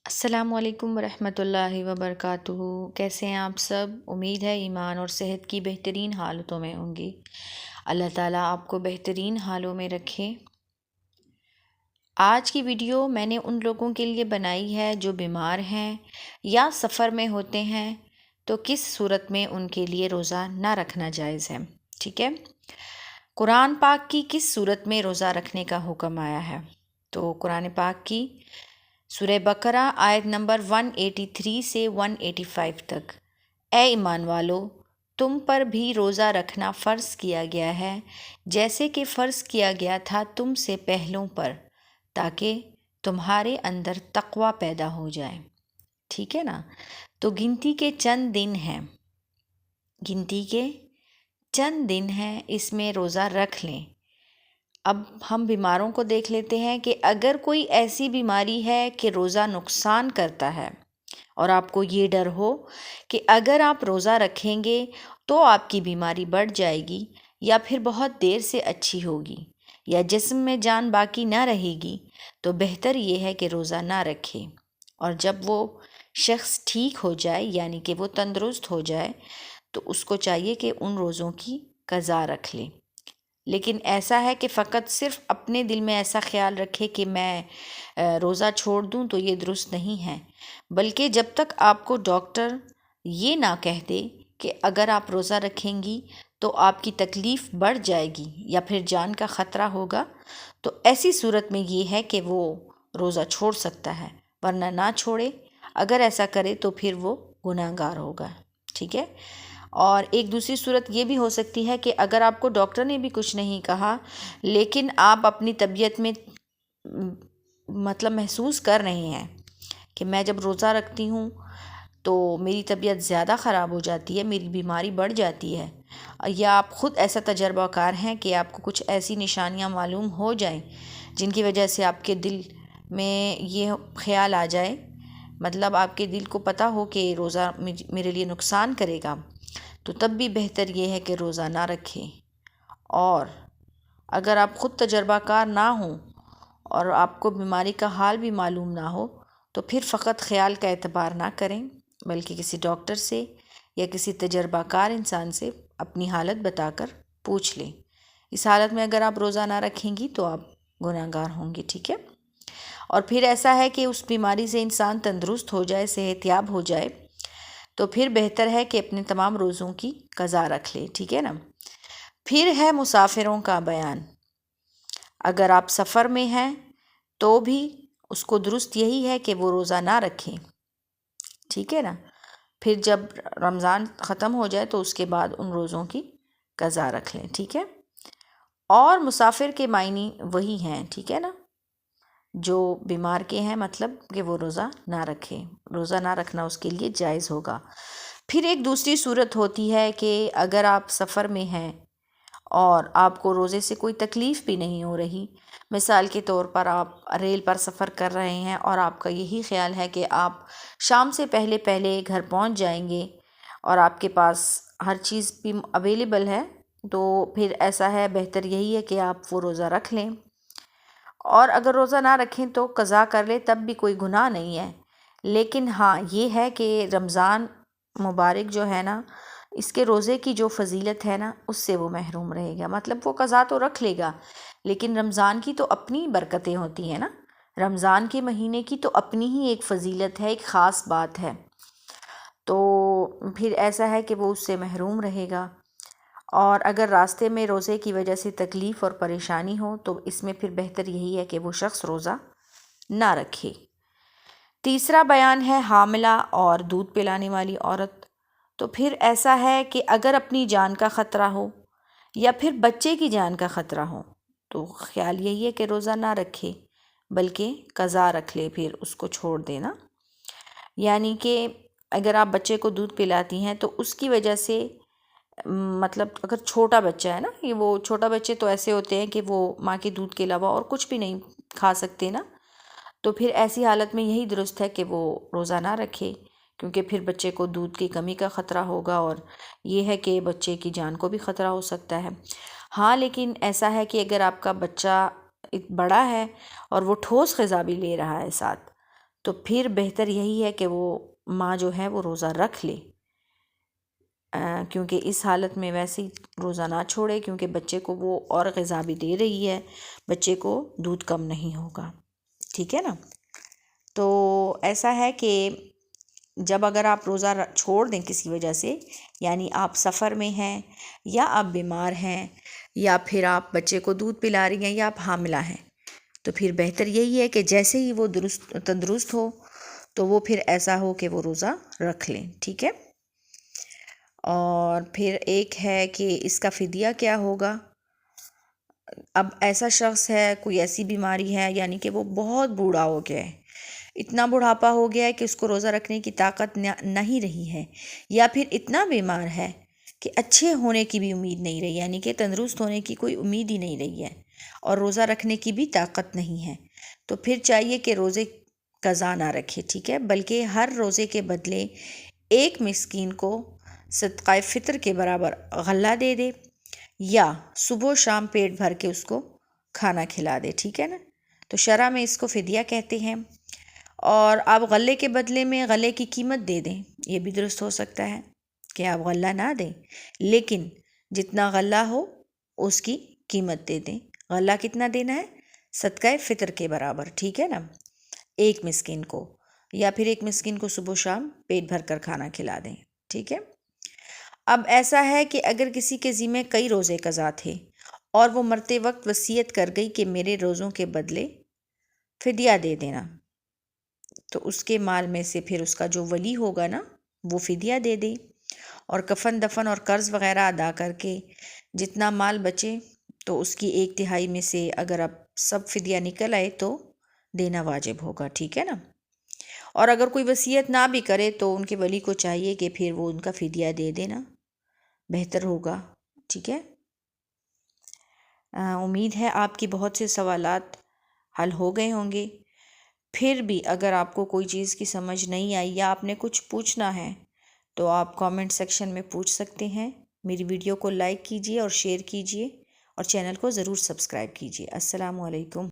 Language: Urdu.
السلام علیکم ورحمۃ اللہ وبرکاتہ۔ کیسے ہیں آپ سب؟ امید ہے ایمان اور صحت کی بہترین حالتوں میں ہوں گی۔ اللہ تعالیٰ آپ کو بہترین حالوں میں رکھے۔ آج کی ویڈیو میں نے ان لوگوں کے لیے بنائی ہے جو بیمار ہیں یا سفر میں ہوتے ہیں، تو کس صورت میں ان کے لیے روزہ نہ رکھنا جائز ہے۔ ٹھیک ہے، قرآن پاک کی کس صورت میں روزہ رکھنے کا حکم آیا ہے؟ تو قرآن پاک کی سورہ بقرہ آیت نمبر 183 سے 185 تک، اے ایمان والو، تم پر بھی روزہ رکھنا فرض کیا گیا ہے جیسے کہ فرض کیا گیا تھا تم سے پہلوں پر، تاکہ تمہارے اندر تقوی پیدا ہو جائے۔ ٹھیک ہے نا؟ تو گنتی کے چند دن ہیں، اس میں روزہ رکھ لیں۔ اب ہم بیماروں کو دیکھ لیتے ہیں کہ اگر کوئی ایسی بیماری ہے کہ روزہ نقصان کرتا ہے اور آپ کو یہ ڈر ہو کہ اگر آپ روزہ رکھیں گے تو آپ کی بیماری بڑھ جائے گی یا پھر بہت دیر سے اچھی ہوگی یا جسم میں جان باقی نہ رہے گی، تو بہتر یہ ہے کہ روزہ نہ رکھے، اور جب وہ شخص ٹھیک ہو جائے یعنی کہ وہ تندرست ہو جائے تو اس کو چاہیے کہ ان روزوں کی قضا رکھ لے۔ لیکن ایسا ہے کہ فقط صرف اپنے دل میں ایسا خیال رکھے کہ میں روزہ چھوڑ دوں، تو یہ درست نہیں ہے، بلکہ جب تک آپ کو ڈاکٹر یہ نہ کہہ دے کہ اگر آپ روزہ رکھیں گی تو آپ کی تکلیف بڑھ جائے گی یا پھر جان کا خطرہ ہوگا، تو ایسی صورت میں یہ ہے کہ وہ روزہ چھوڑ سکتا ہے، ورنہ نہ چھوڑے۔ اگر ایسا کرے تو پھر وہ گناہ گار ہوگا۔ ٹھیک ہے، اور ایک دوسری صورت یہ بھی ہو سکتی ہے کہ اگر آپ کو ڈاکٹر نے بھی کچھ نہیں کہا لیکن آپ اپنی طبیعت میں محسوس کر رہے ہیں کہ میں جب روزہ رکھتی ہوں تو میری طبیعت زیادہ خراب ہو جاتی ہے، میری بیماری بڑھ جاتی ہے، یا آپ خود ایسا تجربہ کار ہیں کہ آپ کو کچھ ایسی نشانیاں معلوم ہو جائیں جن کی وجہ سے آپ کے دل میں یہ خیال آ جائے، آپ کے دل کو پتہ ہو کہ روزہ میرے لیے نقصان کرے گا، تو تب بھی بہتر یہ ہے کہ روزہ نہ رکھیں۔ اور اگر آپ خود تجربہ کار نہ ہوں اور آپ کو بیماری کا حال بھی معلوم نہ ہو تو پھر فقط خیال کا اعتبار نہ کریں، بلکہ کسی ڈاکٹر سے یا کسی تجربہ کار انسان سے اپنی حالت بتا کر پوچھ لیں۔ اس حالت میں اگر آپ روزہ نہ رکھیں گی تو آپ گناہ گار ہوں گی۔ ٹھیک ہے، اور پھر ایسا ہے کہ اس بیماری سے انسان تندرست ہو جائے، صحت یاب ہو جائے، تو پھر بہتر ہے کہ اپنے تمام روزوں کی قضا رکھ لے۔ ٹھیک ہے نا؟ پھر ہے مسافروں کا بیان۔ اگر آپ سفر میں ہیں تو بھی اس کو درست یہی ہے کہ وہ روزہ نہ رکھیں۔ ٹھیک ہے نا؟ پھر جب رمضان ختم ہو جائے تو اس کے بعد ان روزوں کی قضا رکھ لیں۔ ٹھیک ہے، اور مسافر کے معنی وہی ہیں، ٹھیک ہے نا، جو بیمار کے ہیں، کہ وہ روزہ نہ رکھے، روزہ نہ رکھنا اس کے لیے جائز ہوگا۔ پھر ایک دوسری صورت ہوتی ہے کہ اگر آپ سفر میں ہیں اور آپ کو روزے سے کوئی تکلیف بھی نہیں ہو رہی، مثال کے طور پر آپ ریل پر سفر کر رہے ہیں اور آپ کا یہی خیال ہے کہ آپ شام سے پہلے گھر پہنچ جائیں گے اور آپ کے پاس ہر چیز بھی اویلیبل ہے، تو پھر ایسا ہے، بہتر یہی ہے کہ آپ وہ روزہ رکھ لیں، اور اگر روزہ نہ رکھیں تو قضا کر لیں، تب بھی کوئی گناہ نہیں ہے۔ لیکن ہاں یہ ہے کہ رمضان مبارک جو ہے نا، اس کے روزے کی جو فضیلت ہے نا، اس سے وہ محروم رہے گا، وہ قضا تو رکھ لے گا، لیکن رمضان کی تو اپنی برکتیں ہوتی ہیں نا، رمضان کے مہینے کی تو اپنی ہی ایک فضیلت ہے، ایک خاص بات ہے، تو پھر ایسا ہے کہ وہ اس سے محروم رہے گا۔ اور اگر راستے میں روزے کی وجہ سے تکلیف اور پریشانی ہو تو اس میں پھر بہتر یہی ہے کہ وہ شخص روزہ نہ رکھے۔ تیسرا بیان ہے حاملہ اور دودھ پلانے والی عورت۔ تو پھر ایسا ہے کہ اگر اپنی جان کا خطرہ ہو یا پھر بچے کی جان کا خطرہ ہو تو خیال یہی ہے کہ روزہ نہ رکھے، بلکہ قضا رکھ لے، پھر اس کو چھوڑ دینا۔ یعنی کہ اگر آپ بچے کو دودھ پلاتی ہیں تو اس کی وجہ سے اگر چھوٹا بچہ ہے نا، وہ چھوٹا بچے تو ایسے ہوتے ہیں کہ وہ ماں کے دودھ کے علاوہ اور کچھ بھی نہیں کھا سکتے نا، تو پھر ایسی حالت میں یہی درست ہے کہ وہ روزہ نہ رکھے، کیونکہ پھر بچے کو دودھ کی کمی کا خطرہ ہوگا اور یہ ہے کہ بچے کی جان کو بھی خطرہ ہو سکتا ہے۔ ہاں لیکن ایسا ہے کہ اگر آپ کا بچہ بڑا ہے اور وہ ٹھوس غذا بھی لے رہا ہے ساتھ، تو پھر بہتر یہی ہے کہ وہ ماں جو ہے وہ روزہ رکھ لے، کیونکہ اس حالت میں ویسے ہی روزہ نہ چھوڑے، کیونکہ بچے کو وہ اور غذا بھی دے رہی ہے، بچے کو دودھ کم نہیں ہوگا، ٹھیک ہے نا۔ تو ایسا ہے کہ جب اگر آپ روزہ چھوڑ دیں کسی وجہ سے، یعنی آپ سفر میں ہیں یا آپ بیمار ہیں یا پھر آپ بچے کو دودھ پلا رہی ہیں یا آپ حاملہ ہیں، تو پھر بہتر یہی ہے کہ جیسے ہی وہ تندرست ہو تو وہ پھر ایسا ہو کہ وہ روزہ رکھ لیں، ٹھیک ہے۔ اور پھر ایک ہے کہ اس کا فدیہ کیا ہوگا۔ اب ایسا شخص ہے، کوئی ایسی بیماری ہے، یعنی کہ وہ بہت بوڑھا ہو گیا ہے، اتنا بڑھاپا ہو گیا ہے کہ اس کو روزہ رکھنے کی طاقت نہیں رہی ہے، یا پھر اتنا بیمار ہے کہ اچھے ہونے کی بھی امید نہیں رہی، یعنی کہ تندرست ہونے کی کوئی امید ہی نہیں رہی ہے، اور روزہ رکھنے کی بھی طاقت نہیں ہے، تو پھر چاہیے کہ روزے قضا نہ رکھے، ٹھیک ہے، بلکہ ہر روزے کے بدلے ایک مسکین کو صدقہ فطر کے برابر غلہ دے دے، یا صبح و شام پیٹ بھر کے اس کو کھانا کھلا دے، ٹھیک ہے نا۔ تو شرع میں اس کو فدیہ کہتے ہیں۔ اور آپ غلے کے بدلے میں غلے کی قیمت دے دیں، یہ بھی درست ہو سکتا ہے کہ آپ غلہ نہ دیں، لیکن جتنا غلہ ہو اس کی قیمت دے دیں۔ غلہ کتنا دینا ہے؟ صدقہ فطر کے برابر، ٹھیک ہے نا، ایک مسکین کو، یا پھر ایک مسکین کو صبح و شام پیٹ بھر کر کھانا کھلا دیں، ٹھیک ہے۔ اب ایسا ہے کہ اگر کسی کے ذمہ کئی روزے قضا تھے اور وہ مرتے وقت وصیت کر گئی کہ میرے روزوں کے بدلے فدیہ دے دینا، تو اس کے مال میں سے پھر اس کا جو ولی ہوگا نا وہ فدیہ دے دے، اور کفن دفن اور قرض وغیرہ ادا کر کے جتنا مال بچے تو اس کی 1/3 میں سے اگر اب سب فدیہ نکل آئے تو دینا واجب ہوگا، ٹھیک ہے نا۔ اور اگر کوئی وصیت نہ بھی کرے تو ان کے ولی کو چاہیے کہ پھر وہ ان کا فدیہ دے دینا، بہتر ہوگا، ٹھیک ہے۔ امید ہے آپ کی بہت سے سوالات حل ہو گئے ہوں گے۔ پھر بھی اگر آپ کو کوئی چیز کی سمجھ نہیں آئی یا آپ نے کچھ پوچھنا ہے تو آپ کامنٹ سیکشن میں پوچھ سکتے ہیں۔ میری ویڈیو کو لائک کیجیے اور شیئر کیجیے، اور چینل کو ضرور سبسکرائب کیجیے۔ السلام علیکم۔